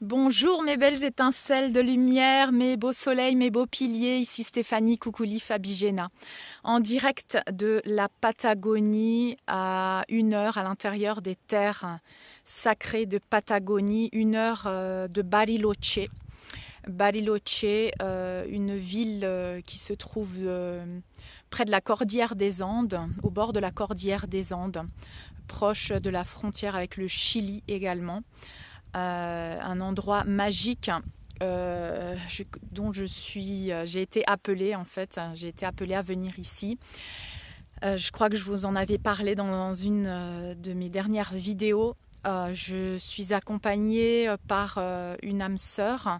Bonjour mes belles étincelles de lumière, mes beaux soleils, mes beaux piliers, ici Stéphanie Koukouli Fabigena, en direct de la Patagonie à 1 heure à l'intérieur des terres sacrées de Patagonie, 1 heure de Bariloche. Bariloche, une ville qui se trouve près de la Cordillère des Andes, au bord de la Cordillère des Andes, proche de la frontière avec le Chili également. Un endroit magique dont j'ai été appelée en fait, j'ai été appelée à venir ici. Je crois que je vous en avais parlé dans une de mes dernières vidéos. Je suis accompagnée par une âme sœur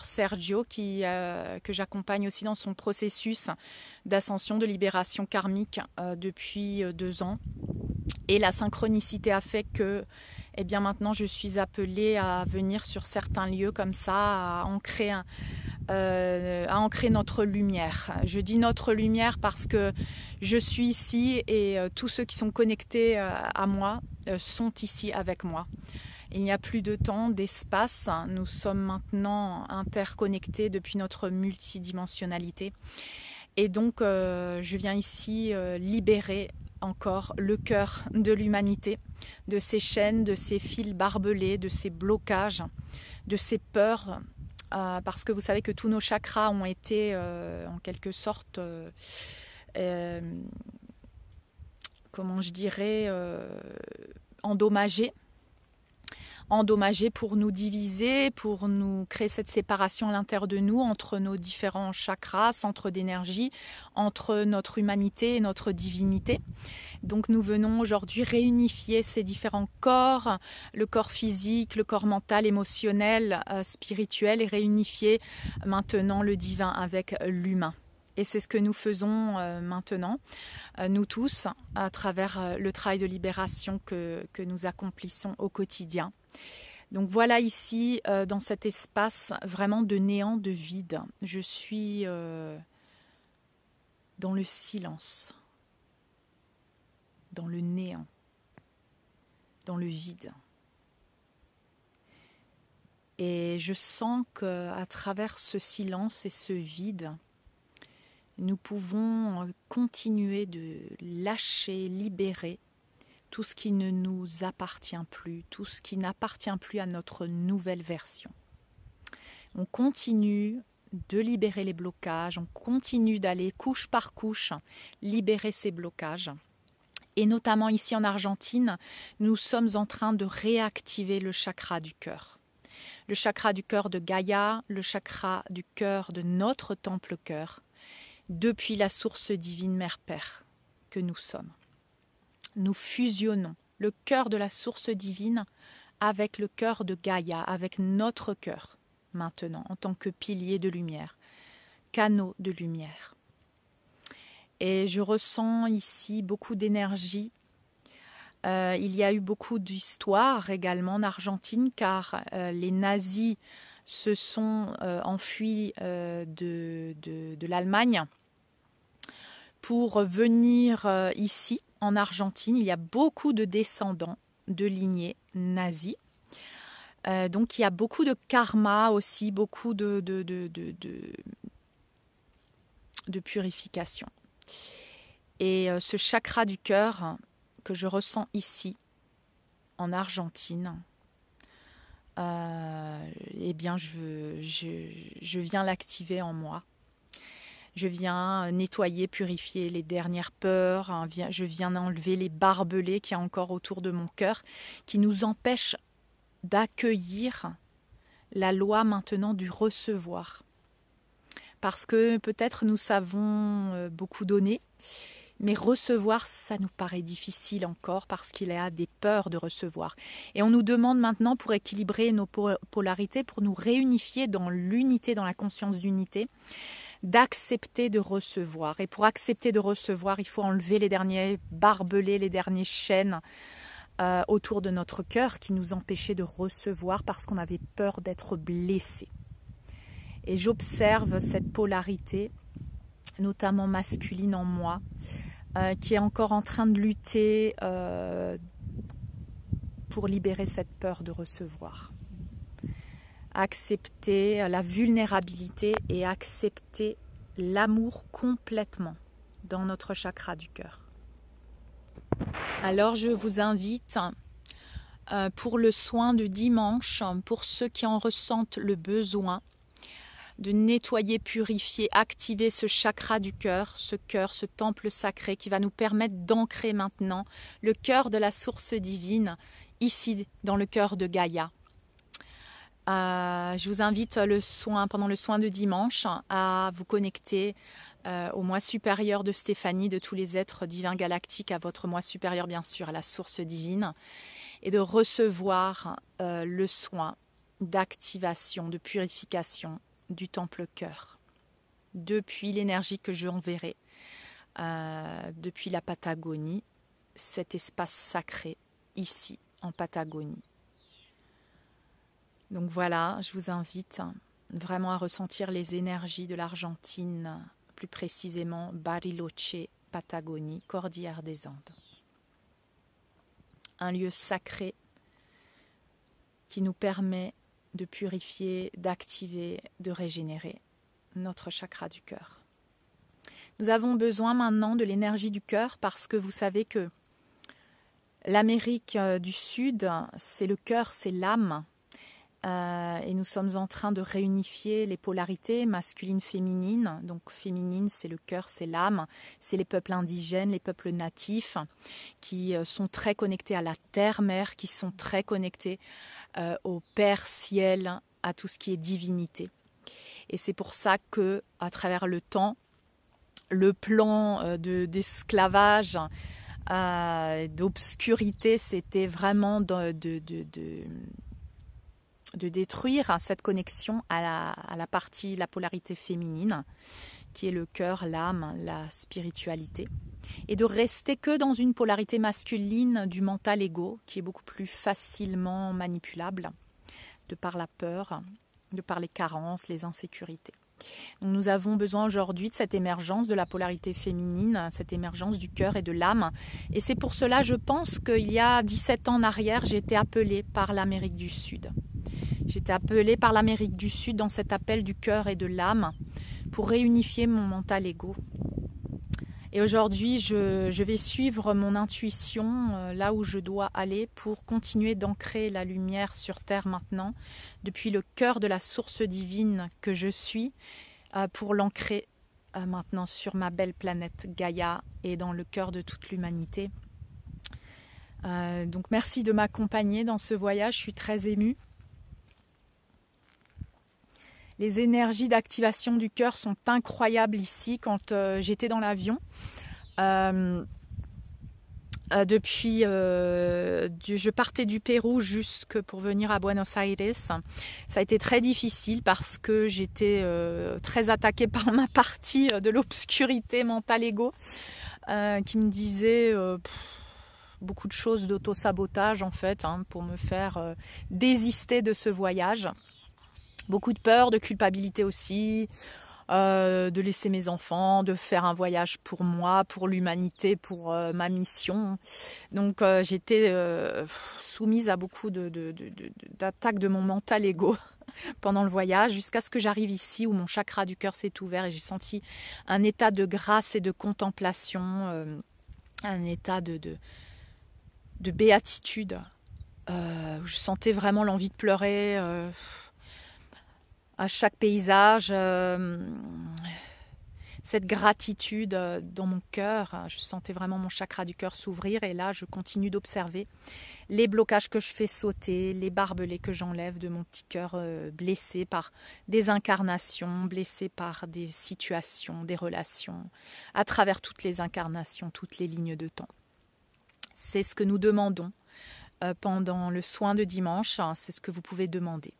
Sergio, que j'accompagne aussi dans son processus d'ascension, de libération karmique depuis 2 ans. Et la synchronicité a fait que maintenant je suis appelée à venir sur certains lieux comme ça, à ancrer notre lumière. Je dis notre lumière parce que je suis ici et tous ceux qui sont connectés à moi sont ici avec moi. Il n'y a plus de temps, d'espace. Nous sommes maintenant interconnectés depuis notre multidimensionnalité. Et donc je viens ici libérer encore le cœur de l'humanité, de ces chaînes, de ces fils barbelés, de ces blocages, de ces peurs, parce que vous savez que tous nos chakras ont été en quelque sorte, endommagés pour nous diviser, pour nous créer cette séparation à l'intérieur de nous entre nos différents chakras, centres d'énergie, entre notre humanité et notre divinité. Donc nous venons aujourd'hui réunifier ces différents corps, le corps physique, le corps mental, émotionnel, spirituel, et réunifier maintenant le divin avec l'humain. Et c'est ce que nous faisons maintenant, nous tous, à travers le travail de libération que nous accomplissons au quotidien. Donc voilà ici, dans cet espace vraiment de néant, de vide. Je suis dans le silence, dans le néant, dans le vide. Et je sens qu'à travers ce silence et ce vide, nous pouvons continuer de lâcher, libérer tout ce qui ne nous appartient plus, tout ce qui n'appartient plus à notre nouvelle version. On continue de libérer les blocages, on continue d'aller couche par couche libérer ces blocages. Et notamment ici en Argentine, nous sommes en train de réactiver le chakra du cœur. Le chakra du cœur de Gaïa, le chakra du cœur de notre temple cœur, depuis la source divine Mère-Père que nous sommes. Nous fusionnons le cœur de la source divine avec le cœur de Gaïa, avec notre cœur maintenant, en tant que pilier de lumière, canaux de lumière. Et je ressens ici beaucoup d'énergie. Il y a eu beaucoup d'histoires également en Argentine, car les nazis se sont enfuis de l'Allemagne pour venir ici, en Argentine. Il y a beaucoup de descendants de lignées nazies. Donc il y a beaucoup de karma aussi, beaucoup de purification. Et ce chakra du cœur que je ressens ici, en Argentine, je viens l'activer en moi. Je viens nettoyer, purifier les dernières peurs, je viens enlever les barbelés qu'il y a encore autour de mon cœur, qui nous empêchent d'accueillir la loi maintenant du recevoir. Parce que peut-être nous savons beaucoup donner, mais recevoir, ça nous paraît difficile encore parce qu'il y a des peurs de recevoir. Et on nous demande maintenant, pour équilibrer nos polarités, pour nous réunifier dans l'unité, dans la conscience d'unité, d'accepter de recevoir. Et pour accepter de recevoir, il faut enlever les derniers barbelés, les dernières chaînes autour de notre cœur qui nous empêchaient de recevoir parce qu'on avait peur d'être blessé. Et j'observe cette polarité, notamment masculine en moi, qui est encore en train de lutter pour libérer cette peur de recevoir. accepter la vulnérabilité et accepter l'amour complètement dans notre chakra du cœur. Alors je vous invite pour le soin de dimanche, pour ceux qui en ressentent le besoin, de nettoyer, purifier, activer ce chakra du cœur, ce temple sacré qui va nous permettre d'ancrer maintenant le cœur de la source divine, ici dans le cœur de Gaïa. Je vous invite pendant le soin de dimanche à vous connecter au moi supérieur de Stéphanie, de tous les êtres divins galactiques, à votre moi supérieur bien sûr, à la source divine, et de recevoir le soin d'activation, de purification du temple cœur, depuis l'énergie que j'enverrai, depuis la Patagonie, cet espace sacré, ici, en Patagonie. Donc voilà, je vous invite vraiment à ressentir les énergies de l'Argentine, plus précisément Bariloche, Patagonie, Cordillère des Andes. Un lieu sacré qui nous permet de purifier, d'activer, de régénérer notre chakra du cœur. Nous avons besoin maintenant de l'énergie du cœur parce que vous savez que l'Amérique du Sud, c'est le cœur, c'est l'âme. Et nous sommes en train de réunifier les polarités masculines, féminines. Donc féminine, c'est le cœur, c'est l'âme, c'est les peuples indigènes, les peuples natifs qui sont très connectés à la terre-mère, qui sont très connectés au Père ciel, à tout ce qui est divinité. Et c'est pour ça que, à travers le temps, le plan d'esclavage, d'obscurité, c'était vraiment de détruire cette connexion à la polarité féminine, qui est le cœur, l'âme, la spiritualité, et de rester que dans une polarité masculine du mental égo, qui est beaucoup plus facilement manipulable, de par la peur, de par les carences, les insécurités. Donc nous avons besoin aujourd'hui de cette émergence de la polarité féminine, cette émergence du cœur et de l'âme. Et c'est pour cela, je pense, qu'il y a 17 ans en arrière, j'ai été appelée par l'Amérique du Sud. J'étais appelée par l'Amérique du Sud dans cet appel du cœur et de l'âme pour réunifier mon mental égo. Et aujourd'hui, je vais suivre mon intuition là où je dois aller pour continuer d'ancrer la lumière sur Terre maintenant, depuis le cœur de la source divine que je suis, pour l'ancrer maintenant sur ma belle planète Gaïa et dans le cœur de toute l'humanité. Donc merci de m'accompagner dans ce voyage, je suis très émue. Les énergies d'activation du cœur sont incroyables ici. Quand j'étais dans l'avion, je partais du Pérou jusque pour venir à Buenos Aires. Ça a été très difficile parce que j'étais très attaquée par ma partie de l'obscurité mentale égo qui me disait beaucoup de choses d'auto-sabotage en fait, pour me faire désister de ce voyage. Beaucoup de peur, de culpabilité aussi, de laisser mes enfants, de faire un voyage pour moi, pour l'humanité, pour ma mission. Donc j'étais soumise à beaucoup d'attaques de mon mental égo pendant le voyage, jusqu'à ce que j'arrive ici où mon chakra du cœur s'est ouvert et j'ai senti un état de grâce et de contemplation, un état de béatitude. Où je sentais vraiment l'envie de pleurer. À chaque paysage, cette gratitude dans mon cœur, je sentais vraiment mon chakra du cœur s'ouvrir et là je continue d'observer les blocages que je fais sauter, les barbelés que j'enlève de mon petit cœur blessé par des incarnations, blessé par des situations, des relations, à travers toutes les incarnations, toutes les lignes de temps. C'est ce que nous demandons pendant le soin de dimanche, c'est ce que vous pouvez demander.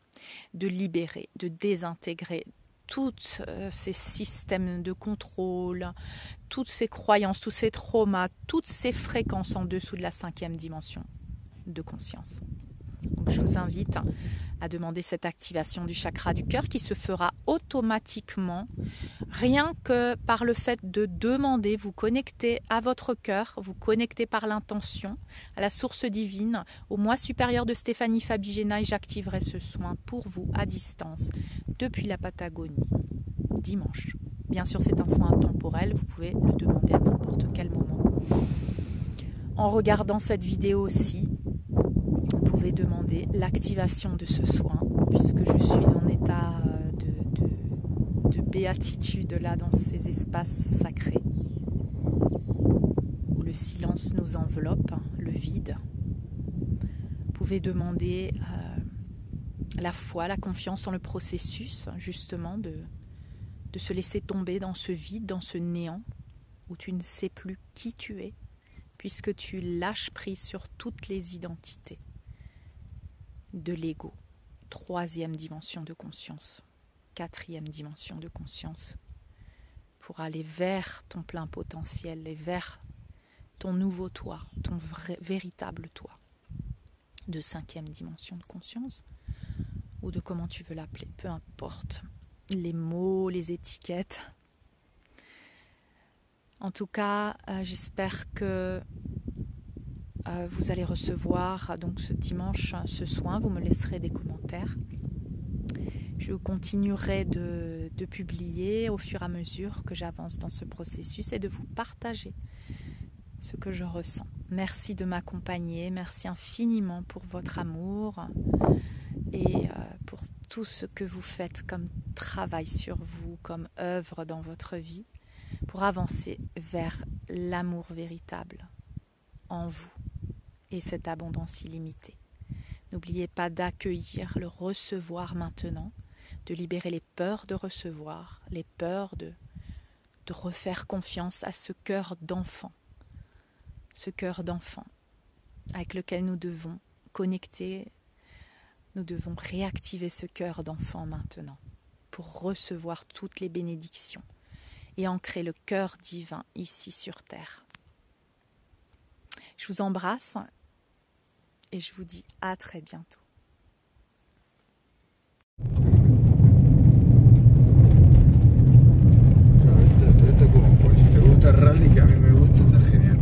De libérer, de désintégrer tous ces systèmes de contrôle, toutes ces croyances, tous ces traumas, toutes ces fréquences en dessous de la 5e dimension de conscience. Donc, je vous invite à demander cette activation du chakra du cœur qui se fera automatiquement, rien que par le fait de demander, vous connecter à votre cœur, vous connecter par l'intention à la source divine, au moi supérieur de Stéphanie Fabigena, et j'activerai ce soin pour vous à distance depuis la Patagonie, dimanche. Bien sûr, c'est un soin intemporel, vous pouvez le demander à n'importe quel moment. En regardant cette vidéo aussi, vous pouvez demander l'activation de ce soin, puisque je suis en état de béatitude là dans ces espaces sacrés, où le silence nous enveloppe, le vide. Vous pouvez demander la foi, la confiance en le processus, justement, de se laisser tomber dans ce vide, dans ce néant, où tu ne sais plus qui tu es, puisque tu lâches prise sur toutes les identités de l'ego. 3e dimension de conscience, 4e dimension de conscience, pour aller vers ton plein potentiel et vers ton nouveau toi, ton véritable toi, de 5e dimension de conscience, ou de comment tu veux l'appeler, peu importe, les mots, les étiquettes. En tout cas, j'espère que vous allez recevoir donc ce dimanche ce soin, vous me laisserez des commentaires. Je continuerai de publier au fur et à mesure que j'avance dans ce processus et de vous partager ce que je ressens. Merci de m'accompagner, merci infiniment pour votre amour et pour tout ce que vous faites comme travail sur vous, comme œuvre dans votre vie, pour avancer vers l'amour véritable en vous et cette abondance illimitée. N'oubliez pas d'accueillir, le recevoir maintenant, de libérer les peurs de recevoir, les peurs de refaire confiance à ce cœur d'enfant avec lequel nous devons connecter, nous devons réactiver ce cœur d'enfant maintenant pour recevoir toutes les bénédictions et ancrer le cœur divin ici sur terre. Je vous embrasse et je vous dis à très bientôt. Esto como, pues si te gusta el rally, que a mí me gusta, está genial.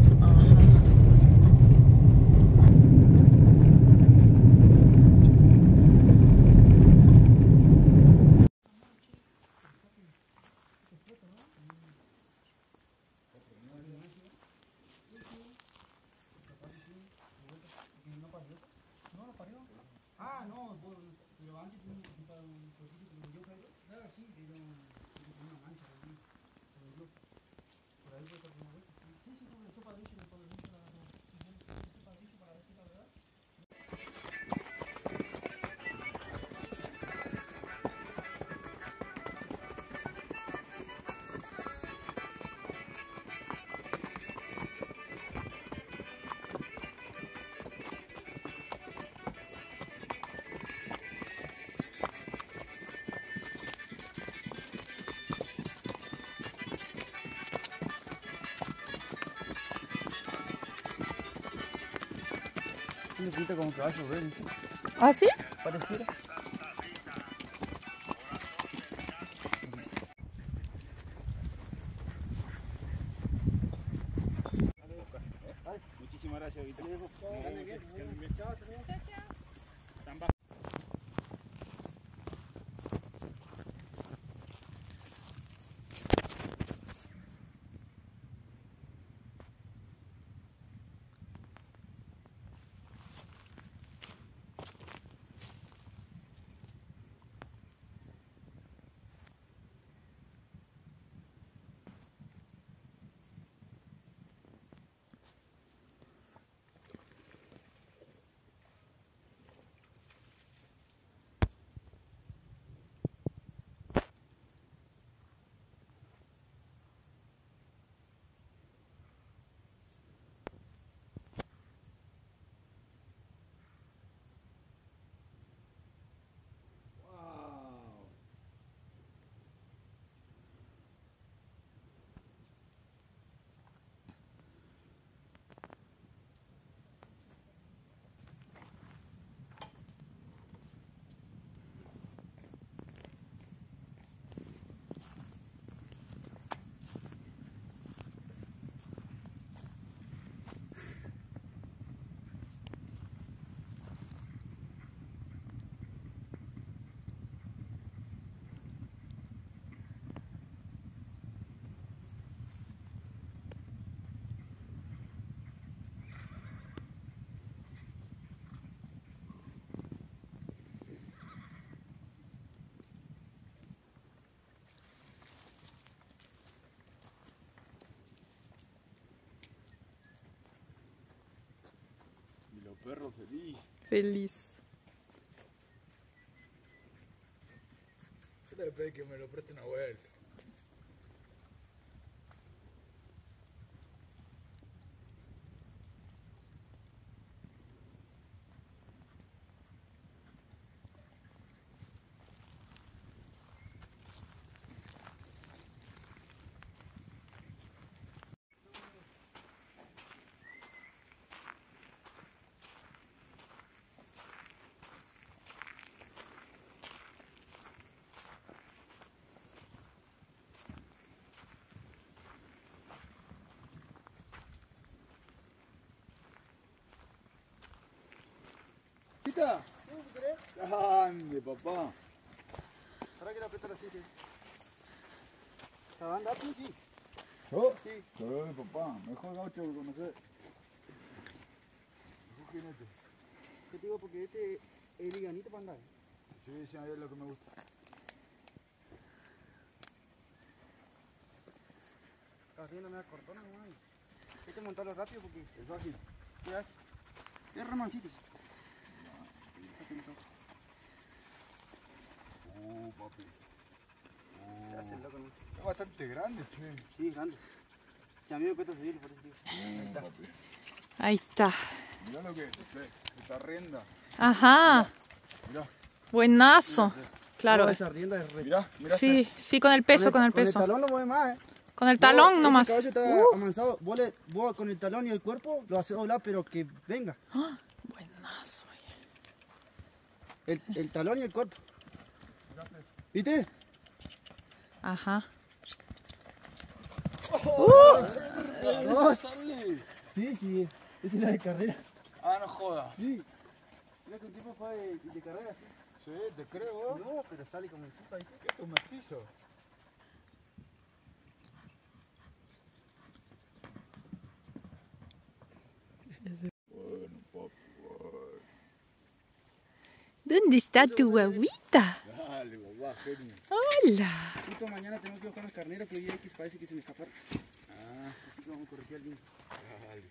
Tiene pinta como que va a llover. Ah, ¿sí? Pareciera. Muchísimas gracias, Víctor. perro feliz. Feliz. Yo le pedí que me lo preste una vuelta. ¿Pita? Grande, papá. ¿Para que la apretar así? Sí. ¿La va a andar? Sí, sí. ¿Yo? Sí. Papá. Mejor gaucho que conocer. Mejor jinete. ¿Qué te digo? Porque este es liganito para andar. Sí, sí, es lo que me gusta. Estás viendo, me da cortona, hermano. Hay que montarlo rápido porque Es fácil. es romancitos. Papi. Se hace el loco, ¿no? Es bastante grande, che. Sí, grande. Y a mí me cuesta subirlo, por eso digo. Ahí está. Papi. Ahí está. Mirá lo que es, esta rienda. Ajá. Mirá, Buenazo. Claro. No, esa rienda es re... mirá, mirá. Sí, sí, con el peso, con el Con el peso. talón lo mueve más, Con el talón nomás. Ese caballo está amansado. Vos con el talón y el cuerpo lo haces doblar, pero que venga. Ah, buenazo. El talón y el cuerpo. ¿Viste? Ajá. ¡No, sale! Sí, sí. Esa es la de carrera. Ah, no joda. Sí. Mira que un tipo fue de carrera, sí. Sí, te creo. No, pero sale como el chico ahí. ¿Qué es un mestizo? Bueno, papi, bueno. ¿Dónde está tu guaguita? Dale, papá, genio. Hola. Justo mañana tengo que buscar los carneros que hoy X parece que se me escaparon. Ah, Así que vamos a corregir al niño. dale.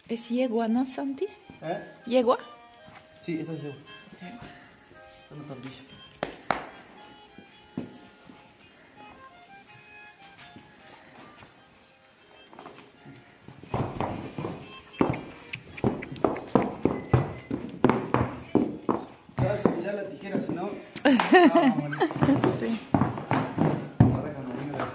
¿Es yegua, no, Santi? ¿Eh? ¿Yegua? Sí, esta es yo. Esta es una tablilla. Sabes afilar la tijera, si no... Sí. Ahora cuando venga la...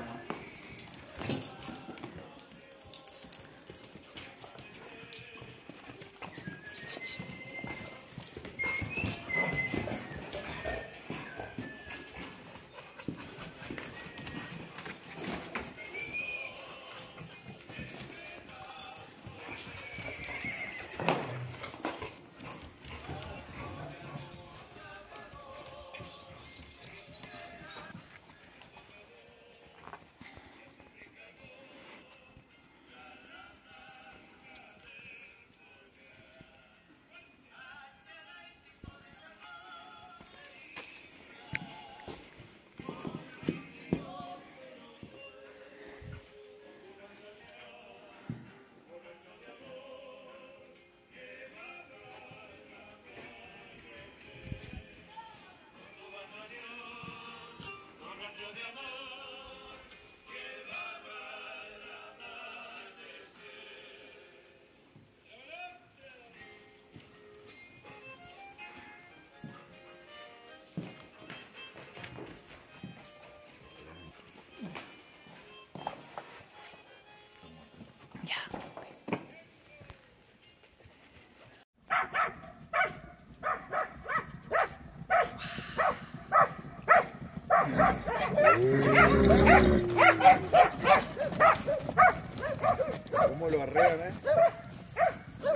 ¿Cómo lo arrean, eh?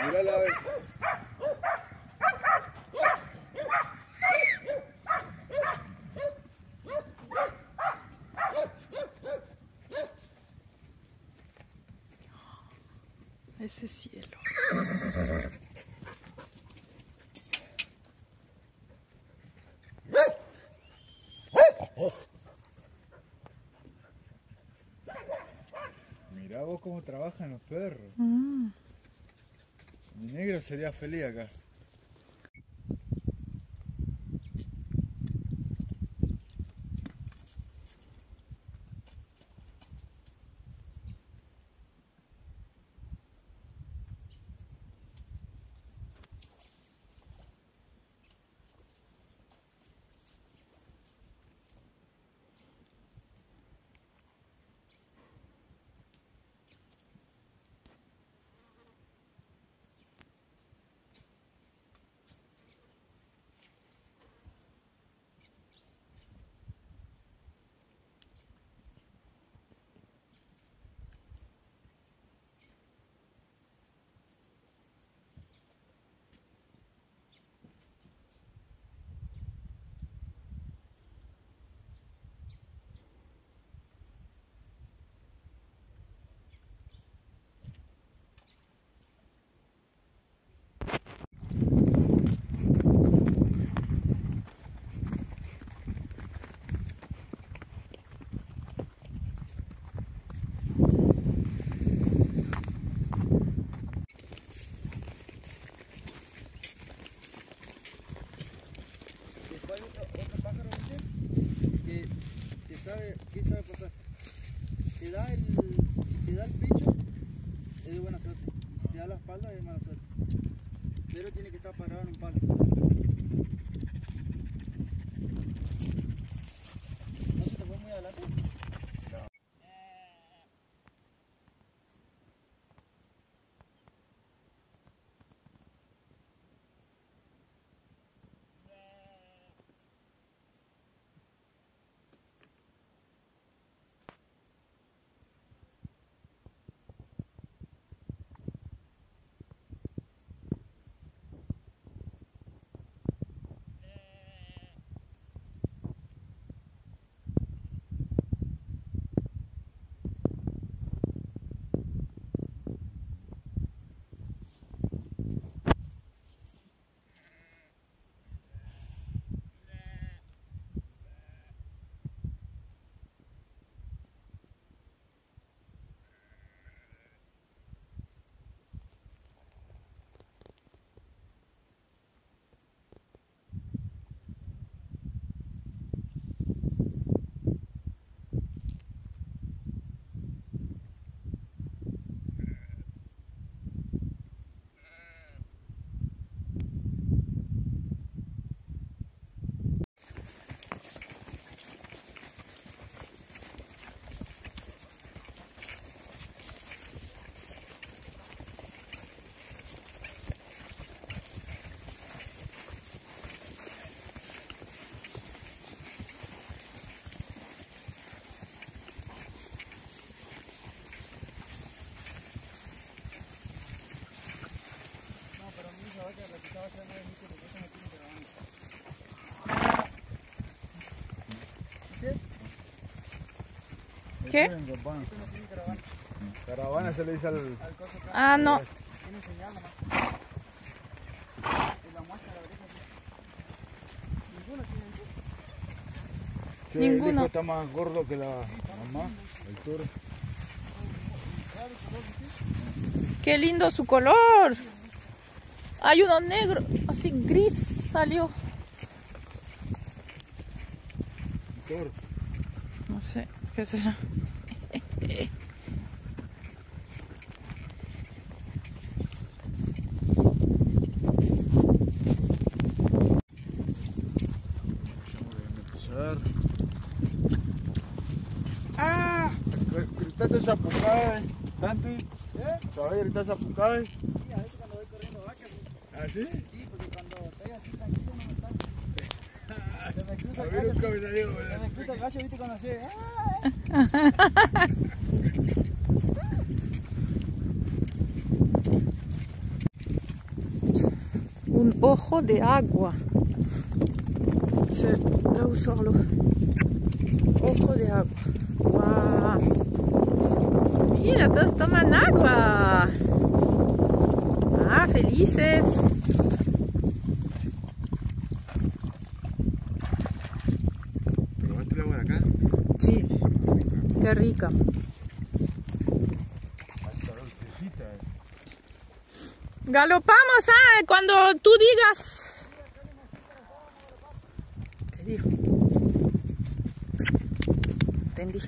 Mirá la ese cielo. Mirá vos cómo trabajan los perros. Mm. Mi negro sería feliz acá. Después hay otro pájaro, ¿viste? ¿Qué sabe pasar? Si te da el pecho, es de buena suerte. Y si te da la espalda, es de mala suerte. Pero tiene que estar parado en un palo. ¿No se te fue muy adelante? ¿Qué? Caravana se le dice al... Ah, no. Tiene señal nomás. Y la muestra la oreja. Ninguno tiene eso. Che, Ninguno. El hijo está más gordo que la mamá, el toro. Qué lindo su color. Hay uno negro, así gris salió. El toro. No sé, ¿qué será? ¡Ah! Gritaste zapucay, Santi. ¿Sabes gritar zapucay? Sí, a veces cuando voy corriendo vacas. ¿Ah, sí? Sí, porque cuando estoy así tranquilo no me sale. Se me cruza A el mí gallo. nunca me salió, Se ¿verdad? me cruza el gallo, viste, cuando hace. Un ojo de agua. C'est là où sort l'eau. Ojo de agua. ¡Wow! Mira, todos toman agua. ¡Hola, felices! ¿Probaste el agua de acá? Sí, qué rica. Galopamos, cuando tú digas. ¿Qué dijo? Entendí.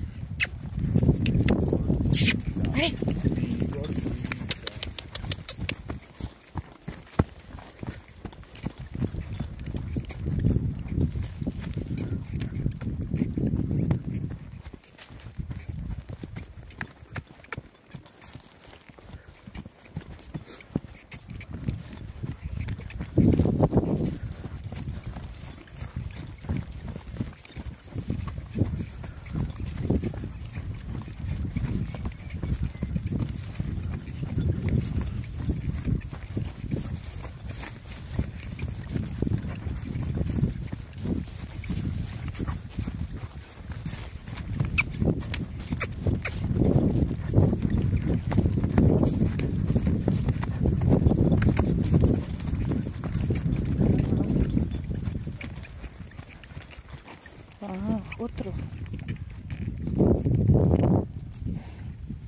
Ah, otro.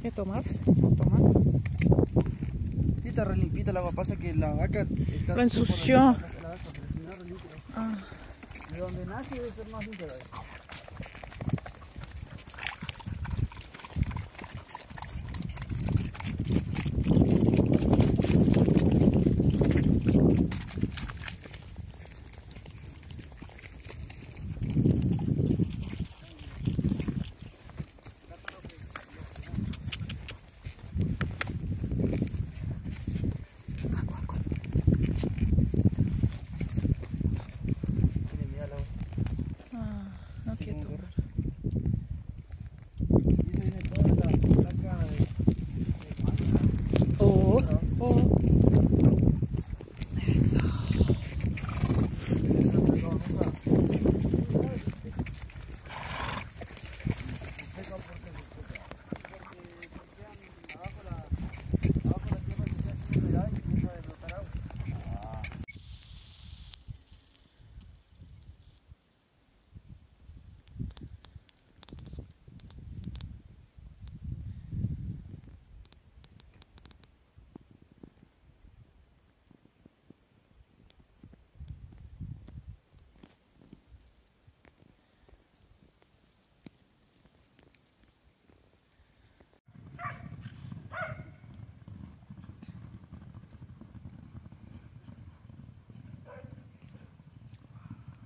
¿Qué tomar? ¿Tomar? Sí, está re limpita el agua, pasa que la vaca está... Lo ensució. La vaca, pero si no, re limpia. Ah. De donde nace debe ser más limpia la vaca.